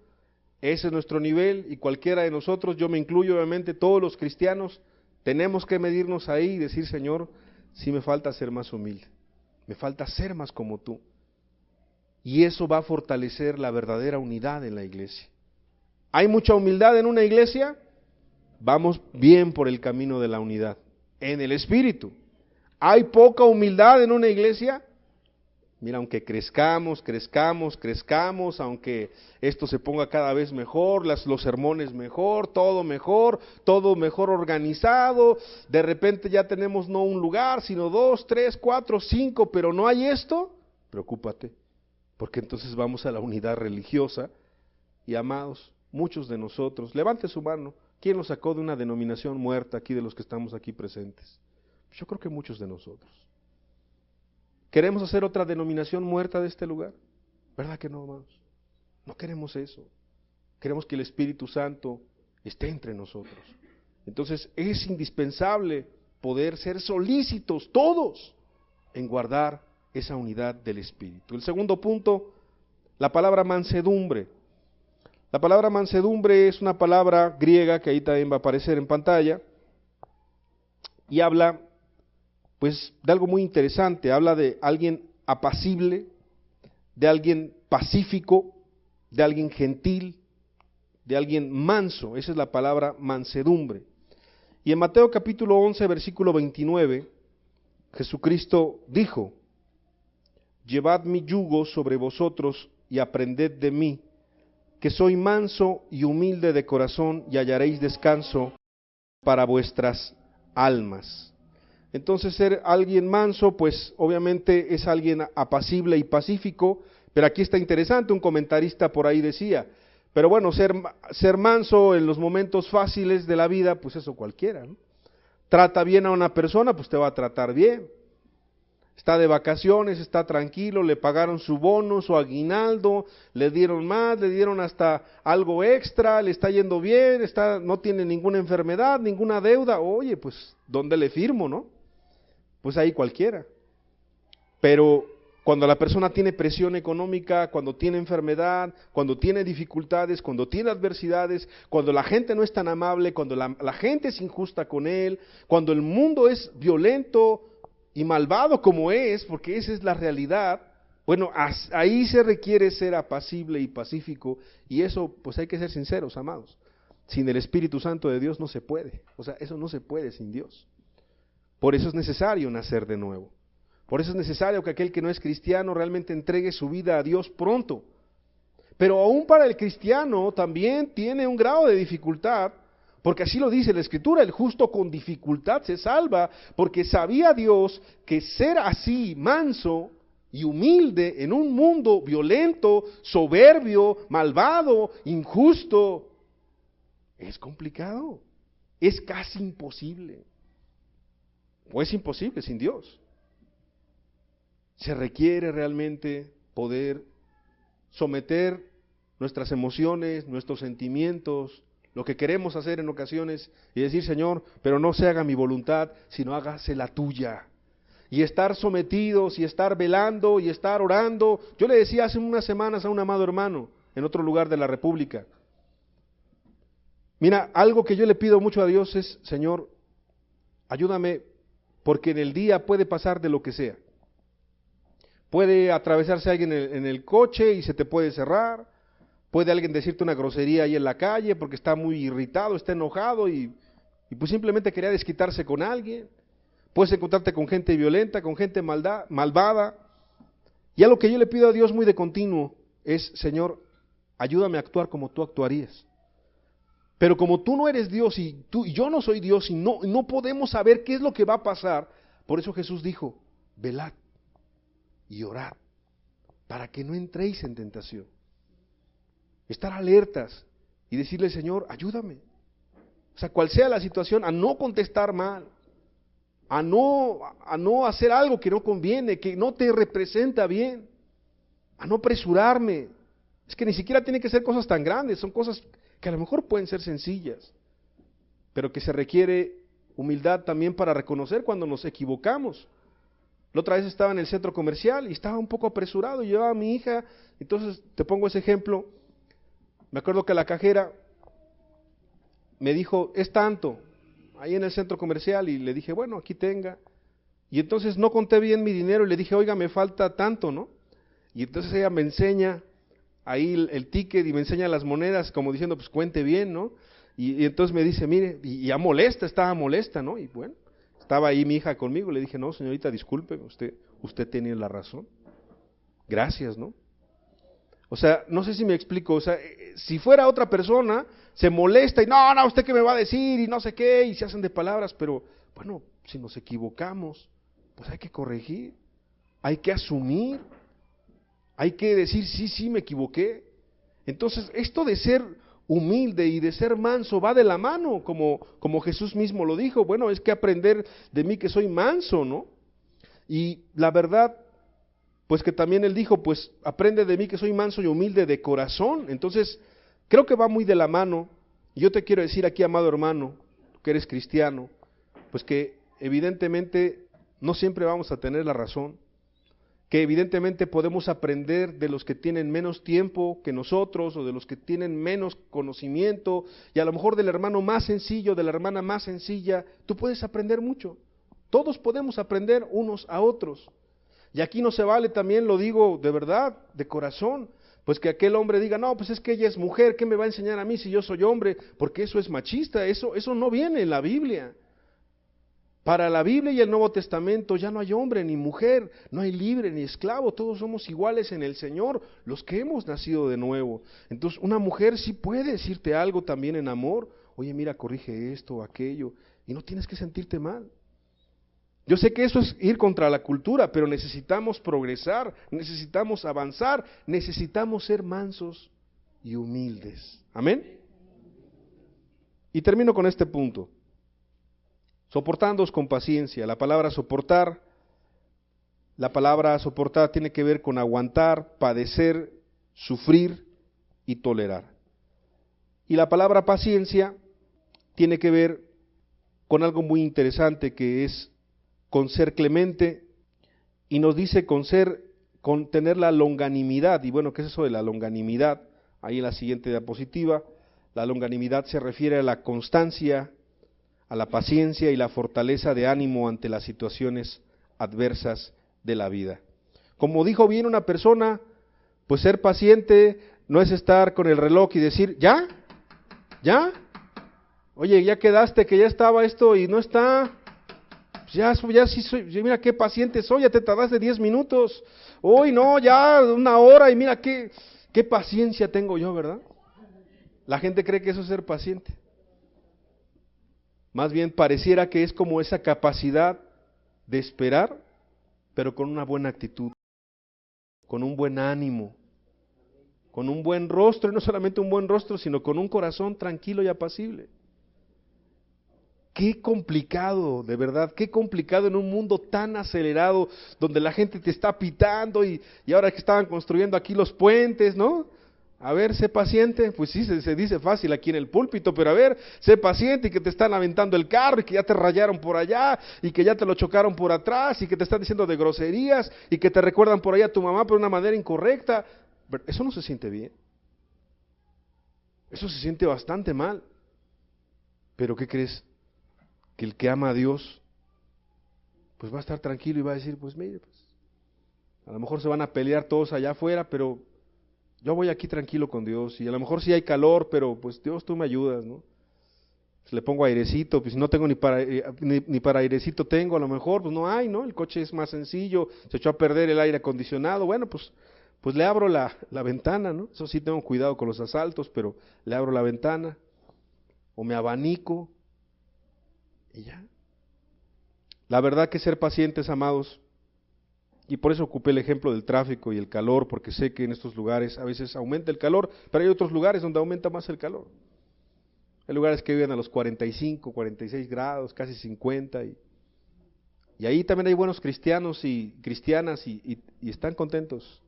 ese es nuestro nivel, y cualquiera de nosotros, yo me incluyo obviamente, todos los cristianos, tenemos que medirnos ahí y decir, Señor, sí me falta ser más humilde, me falta ser más como tú. Y eso va a fortalecer la verdadera unidad en la iglesia. ¿Hay mucha humildad en una iglesia? Vamos bien por el camino de la unidad, en el Espíritu. ¿Hay poca humildad en una iglesia? Mira, aunque crezcamos, aunque esto se ponga cada vez mejor, los sermones mejor, todo mejor organizado, de repente ya tenemos no un lugar, sino 2, 3, 4, 5, pero no hay esto, preocúpate, porque entonces vamos a la unidad religiosa. Y amados, muchos de nosotros, levante su mano, ¿quién nos sacó de una denominación muerta aquí de los que estamos aquí presentes? Yo creo que muchos de nosotros. ¿Queremos hacer otra denominación muerta de este lugar? ¿Verdad que no, amados? No queremos eso. Queremos que el Espíritu Santo esté entre nosotros. Entonces es indispensable poder ser solícitos todos en guardar esa unidad del Espíritu. El segundo punto, la palabra mansedumbre. La palabra mansedumbre es una palabra griega que ahí también va a aparecer en pantalla y habla pues de algo muy interesante, habla de alguien apacible, de alguien pacífico, de alguien gentil, de alguien manso. Esa es la palabra mansedumbre. Y en Mateo capítulo 11, versículo 29, Jesucristo dijo, llevad mi yugo sobre vosotros y aprended de mí, que soy manso y humilde de corazón, y hallaréis descanso para vuestras almas. Entonces ser alguien manso, pues obviamente es alguien apacible y pacífico, pero aquí está interesante, un comentarista por ahí decía, pero bueno, ser manso en los momentos fáciles de la vida, pues eso cualquiera, ¿no? Trata bien a una persona, pues te va a tratar bien. Está de vacaciones, está tranquilo, le pagaron su bono, su aguinaldo, le dieron más, le dieron hasta algo extra, le está yendo bien, no tiene ninguna enfermedad, ninguna deuda. Oye, pues, ¿dónde le firmo, no? Pues ahí cualquiera. Pero cuando la persona tiene presión económica, cuando tiene enfermedad, cuando tiene dificultades, cuando tiene adversidades, cuando la gente no es tan amable, cuando la gente es injusta con él, cuando el mundo es violento y malvado como es, porque esa es la realidad, bueno, ahí se requiere ser apacible y pacífico, y eso, pues hay que ser sinceros, amados. Sin el Espíritu Santo de Dios no se puede, o sea, eso no se puede sin Dios. Por eso es necesario nacer de nuevo. Por eso es necesario que aquel que no es cristiano realmente entregue su vida a Dios pronto. Pero aún para el cristiano también tiene un grado de dificultad, porque así lo dice la Escritura, el justo con dificultad se salva, porque sabía Dios que ser así, manso y humilde en un mundo violento, soberbio, malvado, injusto, es complicado, es casi imposible, o es imposible sin Dios. Se requiere realmente poder someter nuestras emociones, nuestros sentimientos, lo que queremos hacer en ocasiones y decir, Señor, pero no se haga mi voluntad, sino hágase la tuya. Y estar sometidos y estar velando y estar orando. Yo le decía hace unas semanas a un amado hermano en otro lugar de la República, mira, algo que yo le pido mucho a Dios es, Señor, ayúdame, porque en el día puede pasar de lo que sea. Puede atravesarse alguien en el coche y se te puede cerrar. Puede alguien decirte una grosería ahí en la calle porque está muy irritado, está enojado y pues simplemente quería desquitarse con alguien. Puedes encontrarte con gente violenta, con gente malvada. Y algo que yo le pido a Dios muy de continuo es, Señor, ayúdame a actuar como tú actuarías. Pero como tú no eres Dios y yo no soy Dios y no podemos saber qué es lo que va a pasar, por eso Jesús dijo, velad y orad, para que no entréis en tentación. Estar alertas y decirle, Señor, ayúdame. O sea, cual sea la situación, a no contestar mal, a no hacer algo que no conviene, que no te representa bien, a no apresurarme. Es que ni siquiera tiene que ser cosas tan grandes, son cosas que a lo mejor pueden ser sencillas, pero que se requiere humildad también para reconocer cuando nos equivocamos. La otra vez estaba en el centro comercial y estaba un poco apresurado y llevaba a mi hija, entonces te pongo ese ejemplo. Me acuerdo que la cajera me dijo, es tanto, ahí en el centro comercial, y le dije, bueno, aquí tenga. Y entonces no conté bien mi dinero y le dije, oiga, me falta tanto, ¿no? Y entonces ella me enseña ahí el ticket y me enseña las monedas como diciendo, pues cuente bien, ¿no? Y entonces me dice, mire, y ya molesta, estaba molesta, ¿no? Y bueno, estaba ahí mi hija conmigo, le dije, no, señorita, disculpe, usted tiene la razón. Gracias, ¿no? O sea, no sé si me explico, o sea, si fuera otra persona, se molesta y no, usted qué me va a decir y no sé qué, y se hacen de palabras, pero bueno, si nos equivocamos, pues hay que corregir, hay que asumir, hay que decir, sí, me equivoqué. Entonces, esto de ser humilde y de ser manso va de la mano, como Jesús mismo lo dijo, bueno, es que aprender de mí que soy manso, ¿no? Y la verdad, pues que también él dijo, pues aprende de mí que soy manso y humilde de corazón. Entonces, creo que va muy de la mano. Y yo te quiero decir aquí, amado hermano, que eres cristiano, pues que evidentemente no siempre vamos a tener la razón, que evidentemente podemos aprender de los que tienen menos tiempo que nosotros, o de los que tienen menos conocimiento, y a lo mejor del hermano más sencillo, de la hermana más sencilla, tú puedes aprender mucho. Todos podemos aprender unos a otros. Y aquí no se vale, también lo digo de verdad, de corazón, pues que aquel hombre diga, no, pues es que ella es mujer, ¿qué me va a enseñar a mí si yo soy hombre? Porque eso es machista, eso no viene en la Biblia. Para la Biblia y el Nuevo Testamento ya no hay hombre ni mujer, no hay libre ni esclavo, todos somos iguales en el Señor, los que hemos nacido de nuevo. Entonces una mujer sí puede decirte algo también en amor, oye mira, corrige esto o aquello, y no tienes que sentirte mal. Yo sé que eso es ir contra la cultura, pero necesitamos progresar, necesitamos avanzar, necesitamos ser mansos y humildes. ¿Amén? Y termino con este punto. Soportándoos con paciencia. La palabra soportar tiene que ver con aguantar, padecer, sufrir y tolerar. Y la palabra paciencia tiene que ver con algo muy interesante, que es con ser clemente, y nos dice con tener la longanimidad. Y bueno, ¿qué es eso de la longanimidad? Ahí en la siguiente diapositiva, la longanimidad se refiere a la constancia, a la paciencia y la fortaleza de ánimo ante las situaciones adversas de la vida. Como dijo bien una persona, pues ser paciente no es estar con el reloj y decir, ¿ya? Oye, ya quedaste que ya estaba esto y no está. Ya sí soy, mira qué paciente soy, ya te tardaste 10 minutos. Hoy no, ya 1 hora y mira qué paciencia tengo yo, ¿verdad? La gente cree que eso es ser paciente. Más bien pareciera que es como esa capacidad de esperar, pero con una buena actitud, con un buen ánimo, con un buen rostro, y no solamente un buen rostro, sino con un corazón tranquilo y apacible. Qué complicado, de verdad, qué complicado en un mundo tan acelerado, donde la gente te está pitando y ahora que estaban construyendo aquí los puentes, ¿no? A ver, sé paciente, pues sí, se dice fácil aquí en el púlpito, pero a ver, sé paciente y que te están aventando el carro y que ya te rayaron por allá y que ya te lo chocaron por atrás y que te están diciendo de groserías y que te recuerdan por allá a tu mamá por una manera incorrecta. Eso no se siente bien. Eso se siente bastante mal. Pero ¿qué crees? Que el que ama a Dios, pues va a estar tranquilo y va a decir, pues mire, pues, a lo mejor se van a pelear todos allá afuera, pero yo voy aquí tranquilo con Dios, y a lo mejor sí hay calor, pero pues Dios tú me ayudas, ¿no? Pues le pongo airecito, pues si no tengo ni para airecito tengo, a lo mejor, pues no hay, ¿no? El coche es más sencillo, se echó a perder el aire acondicionado, bueno, pues le abro la ventana, ¿no? Eso sí tengo cuidado con los asaltos, pero le abro la ventana, o me abanico, y ya. La verdad que ser pacientes, amados, y por eso ocupé el ejemplo del tráfico y el calor, porque sé que en estos lugares a veces aumenta el calor, pero hay otros lugares donde aumenta más el calor. Hay lugares que viven a los 45, 46 grados, casi 50, y ahí también hay buenos cristianos y cristianas y están contentos.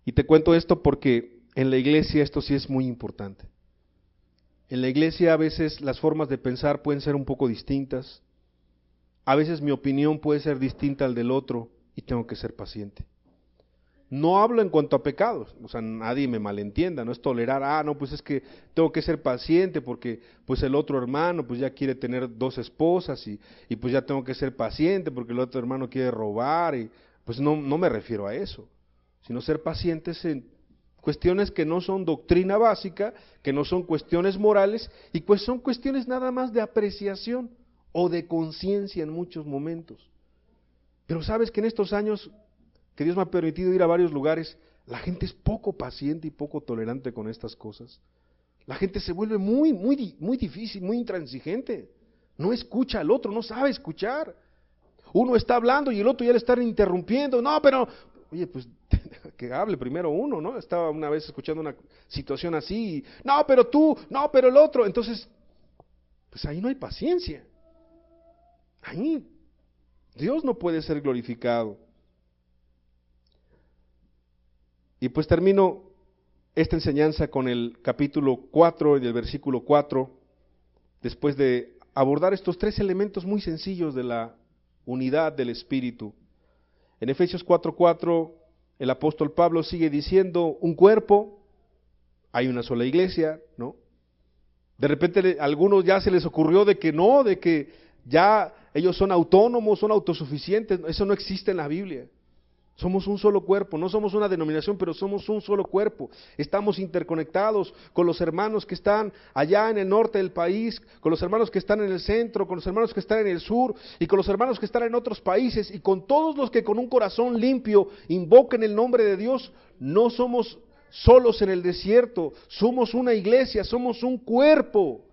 Y te cuento esto porque en la iglesia esto sí es muy importante. En la iglesia a veces las formas de pensar pueden ser un poco distintas. A veces mi opinión puede ser distinta al del otro y tengo que ser paciente. No hablo en cuanto a pecados, o sea, nadie me malentienda, no es tolerar, no, pues es que tengo que ser paciente porque pues el otro hermano pues ya quiere tener 2 esposas y pues ya tengo que ser paciente porque el otro hermano quiere robar y pues no me refiero a eso, sino ser pacientes en cuestiones que no son doctrina básica, que no son cuestiones morales y pues son cuestiones nada más de apreciación o de conciencia en muchos momentos. Pero sabes que en estos años que Dios me ha permitido ir a varios lugares, la gente es poco paciente y poco tolerante con estas cosas. La gente se vuelve muy difícil, muy intransigente. No escucha al otro, no sabe escuchar. Uno está hablando y el otro ya le está interrumpiendo. No, pero, oye, pues que hable primero uno, ¿no? Estaba una vez escuchando una situación así. No, pero tú, no, pero el otro. Entonces, pues ahí no hay paciencia. Ahí Dios no puede ser glorificado. Y pues termino esta enseñanza con el capítulo 4 y el versículo 4, después de abordar estos 3 elementos muy sencillos de la unidad del Espíritu. En Efesios 4:4, el apóstol Pablo sigue diciendo, un cuerpo, hay una sola iglesia, ¿no? De repente a algunos ya se les ocurrió de que no, de que ya ellos son autónomos, son autosuficientes, eso no existe en la Biblia. Somos un solo cuerpo, no somos una denominación, pero somos un solo cuerpo. Estamos interconectados con los hermanos que están allá en el norte del país, con los hermanos que están en el centro, con los hermanos que están en el sur y con los hermanos que están en otros países y con todos los que con un corazón limpio invoquen el nombre de Dios. No somos solos en el desierto, somos una iglesia, somos un cuerpo.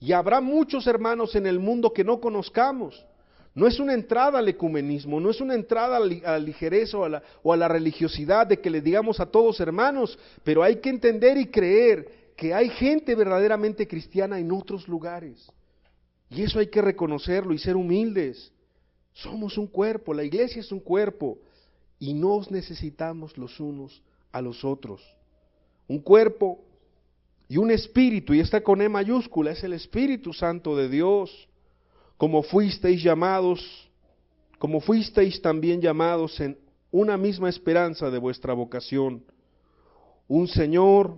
Y habrá muchos hermanos en el mundo que no conozcamos. No es una entrada al ecumenismo, no es una entrada a la ligereza o a la religiosidad de que le digamos a todos hermanos, pero hay que entender y creer que hay gente verdaderamente cristiana en otros lugares. Y eso hay que reconocerlo y ser humildes. Somos un cuerpo, la iglesia es un cuerpo y nos necesitamos los unos a los otros. Un cuerpo y un espíritu, y está con E mayúscula, es el Espíritu Santo de Dios. Como fuisteis también llamados en una misma esperanza de vuestra vocación, un Señor,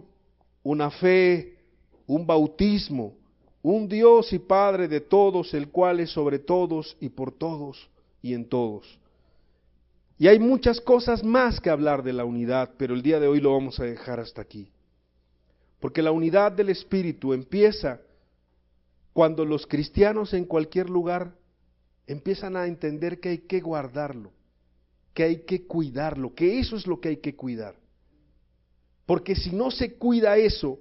una fe, un bautismo, un Dios y Padre de todos, el cual es sobre todos y por todos y en todos. Y hay muchas cosas más que hablar de la unidad, pero el día de hoy lo vamos a dejar hasta aquí. Porque la unidad del Espíritu empieza cuando los cristianos en cualquier lugar empiezan a entender que hay que guardarlo, que hay que cuidarlo, que eso es lo que hay que cuidar. Porque si no se cuida eso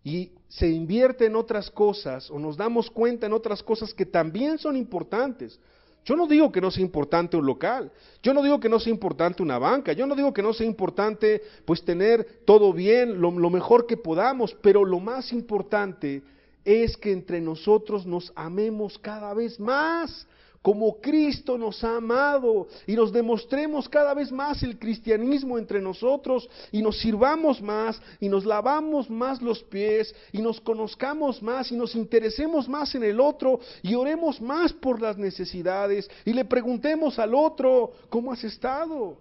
y se invierte en otras cosas o nos damos cuenta en otras cosas que también son importantes. Yo no digo que no sea importante un local, yo no digo que no sea importante una banca, yo no digo que no sea importante pues tener todo bien, lo mejor que podamos, pero lo más importante es que entre nosotros nos amemos cada vez más, como Cristo nos ha amado, y nos demostremos cada vez más el cristianismo entre nosotros, y nos sirvamos más, y nos lavamos más los pies, y nos conozcamos más, y nos interesemos más en el otro, y oremos más por las necesidades, y le preguntemos al otro, ¿cómo has estado?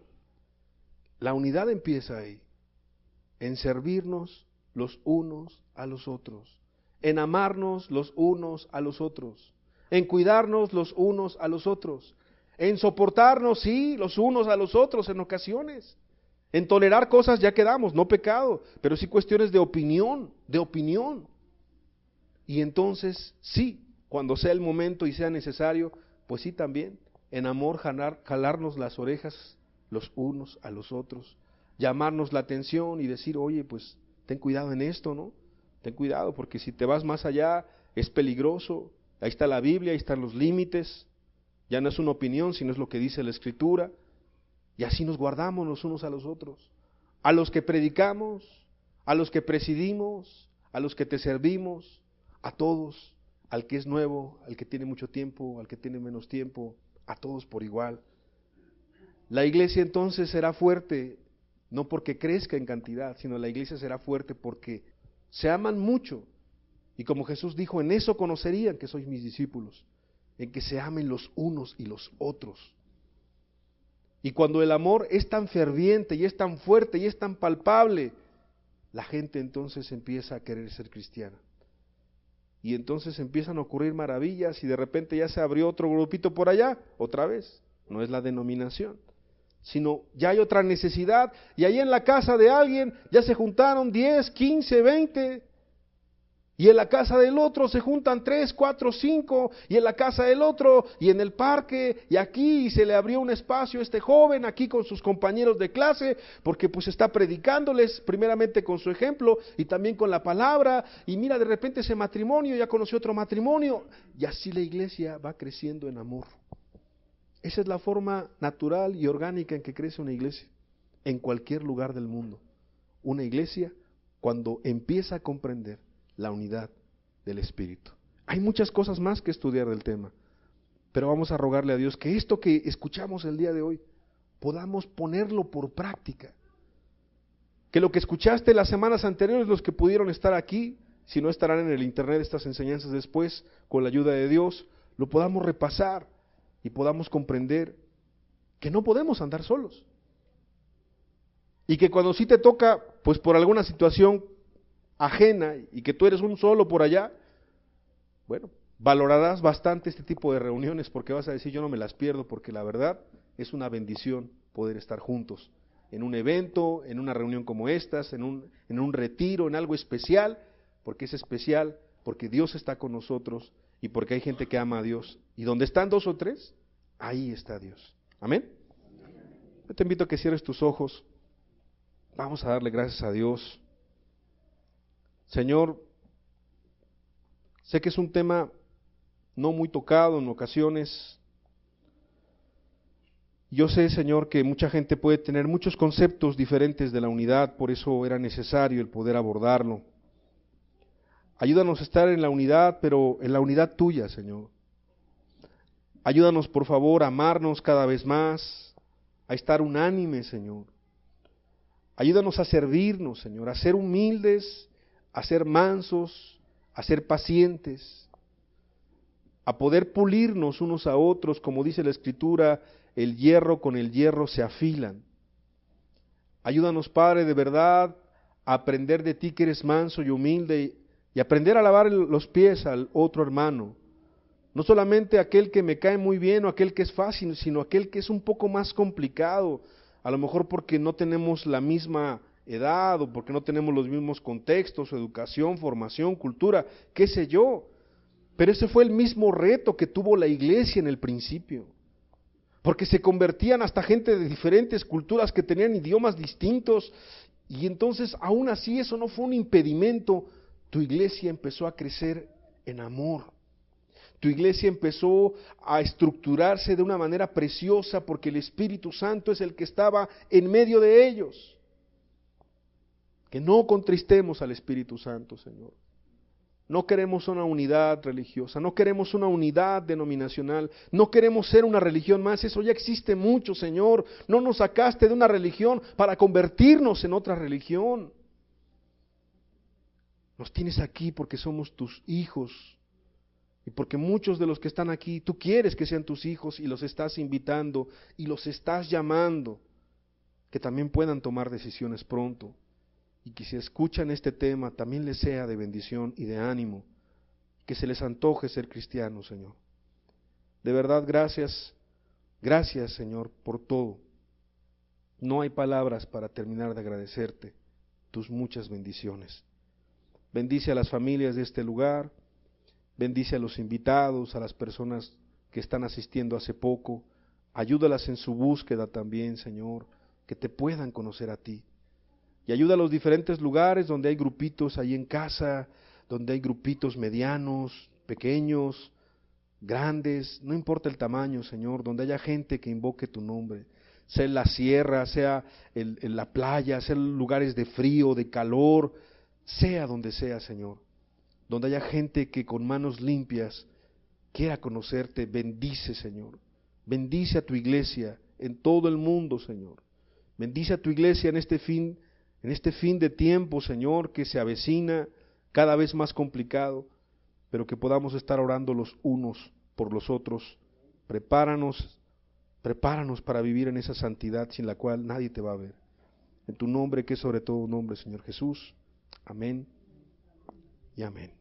La unidad empieza ahí, en servirnos los unos a los otros, en amarnos los unos a los otros, en cuidarnos los unos a los otros, en soportarnos, sí, los unos a los otros en ocasiones, en tolerar cosas ya quedamos, no pecado, pero sí cuestiones de opinión, y entonces sí, cuando sea el momento y sea necesario, pues sí también, en amor jalarnos las orejas los unos a los otros, llamarnos la atención y decir, oye, pues ten cuidado en esto, ¿no? Ten cuidado, porque si te vas más allá, es peligroso. Ahí está la Biblia, ahí están los límites, ya no es una opinión, sino es lo que dice la Escritura, y así nos guardamos los unos a los otros, a los que predicamos, a los que presidimos, a los que te servimos, a todos, al que es nuevo, al que tiene mucho tiempo, al que tiene menos tiempo, a todos por igual. La iglesia entonces será fuerte, no porque crezca en cantidad, sino la iglesia será fuerte porque se aman mucho. Y como Jesús dijo, en eso conocerían que sois mis discípulos, en que se amen los unos y los otros. Y cuando el amor es tan ferviente y es tan fuerte y es tan palpable, la gente entonces empieza a querer ser cristiana. Y entonces empiezan a ocurrir maravillas y de repente ya se abrió otro grupito por allá, otra vez, no es la denominación, sino ya hay otra necesidad y ahí en la casa de alguien ya se juntaron 10, 15, 20. Y en la casa del otro se juntan 3, 4, 5, y en la casa del otro, y en el parque, y aquí, y se le abrió un espacio a este joven, aquí con sus compañeros de clase, porque pues está predicándoles, primeramente con su ejemplo, y también con la palabra, y mira, de repente ese matrimonio, ya conoció otro matrimonio, y así la iglesia va creciendo en amor. Esa es la forma natural y orgánica en que crece una iglesia, en cualquier lugar del mundo. Una iglesia, cuando empieza a comprender la unidad del Espíritu. Hay muchas cosas más que estudiar del tema, pero vamos a rogarle a Dios que esto que escuchamos el día de hoy podamos ponerlo por práctica. Que lo que escuchaste las semanas anteriores, los que pudieron estar aquí, si no estarán en el internet estas enseñanzas después, con la ayuda de Dios, lo podamos repasar y podamos comprender que no podemos andar solos. Y que cuando sí te toca, pues por alguna situación ajena y que tú eres un solo por allá, bueno, valorarás bastante este tipo de reuniones porque vas a decir yo no me las pierdo porque la verdad es una bendición poder estar juntos en un evento, en una reunión como estas, en un retiro, en algo especial, porque es especial, porque Dios está con nosotros y porque hay gente que ama a Dios. Y donde están 2 o 3, ahí está Dios. Amén. Yo te invito a que cierres tus ojos. Vamos a darle gracias a Dios. Señor, sé que es un tema no muy tocado en ocasiones. Yo sé, Señor, que mucha gente puede tener muchos conceptos diferentes de la unidad, por eso era necesario el poder abordarlo. Ayúdanos a estar en la unidad, pero en la unidad tuya, Señor. Ayúdanos, por favor, a amarnos cada vez más, a estar unánimes, Señor. Ayúdanos a servirnos, Señor, a ser humildes, a ser mansos, a ser pacientes, a poder pulirnos unos a otros, como dice la Escritura, el hierro con el hierro se afilan. Ayúdanos, Padre, de verdad, a aprender de ti que eres manso y humilde y aprender a lavar los pies al otro hermano. No solamente aquel que me cae muy bien o aquel que es fácil, sino aquel que es un poco más complicado, a lo mejor porque no tenemos la misma edad o porque no tenemos los mismos contextos, educación, formación, cultura, qué sé yo, Pero ese fue el mismo reto que tuvo la iglesia en el principio, porque se convertían hasta gente de diferentes culturas que tenían idiomas distintos, y entonces aún así eso no fue un impedimento. Tu iglesia empezó a crecer en amor. Tu iglesia empezó a estructurarse de una manera preciosa porque el Espíritu Santo es el que estaba en medio de ellos. Que no contristemos al Espíritu Santo, Señor. No queremos una unidad religiosa, no queremos una unidad denominacional, no queremos ser una religión más, eso ya existe mucho, Señor. No nos sacaste de una religión para convertirnos en otra religión. Nos tienes aquí porque somos tus hijos. Y porque muchos de los que están aquí, tú quieres que sean tus hijos y los estás invitando y los estás llamando, que también puedan tomar decisiones pronto. Y que si escuchan este tema, también les sea de bendición y de ánimo, que se les antoje ser cristianos, Señor. De verdad, gracias, gracias, Señor, por todo. No hay palabras para terminar de agradecerte tus muchas bendiciones. Bendice a las familias de este lugar. Bendice a los invitados, a las personas que están asistiendo hace poco. Ayúdalas en su búsqueda también, Señor, que te puedan conocer a ti. Y ayuda a los diferentes lugares donde hay grupitos ahí en casa, donde hay grupitos medianos, pequeños, grandes, no importa el tamaño, Señor, donde haya gente que invoque tu nombre, sea en la sierra, sea en la playa, sea en lugares de frío, de calor, sea donde sea, Señor. Donde haya gente que con manos limpias quiera conocerte, bendice, Señor. Bendice a tu iglesia en todo el mundo, Señor. Bendice a tu iglesia en este fin de tiempo, Señor, que se avecina cada vez más complicado, pero que podamos estar orando los unos por los otros. Prepáranos para vivir en esa santidad sin la cual nadie te va a ver. En tu nombre, que es sobre todo un nombre, Señor Jesús. Amén y amén.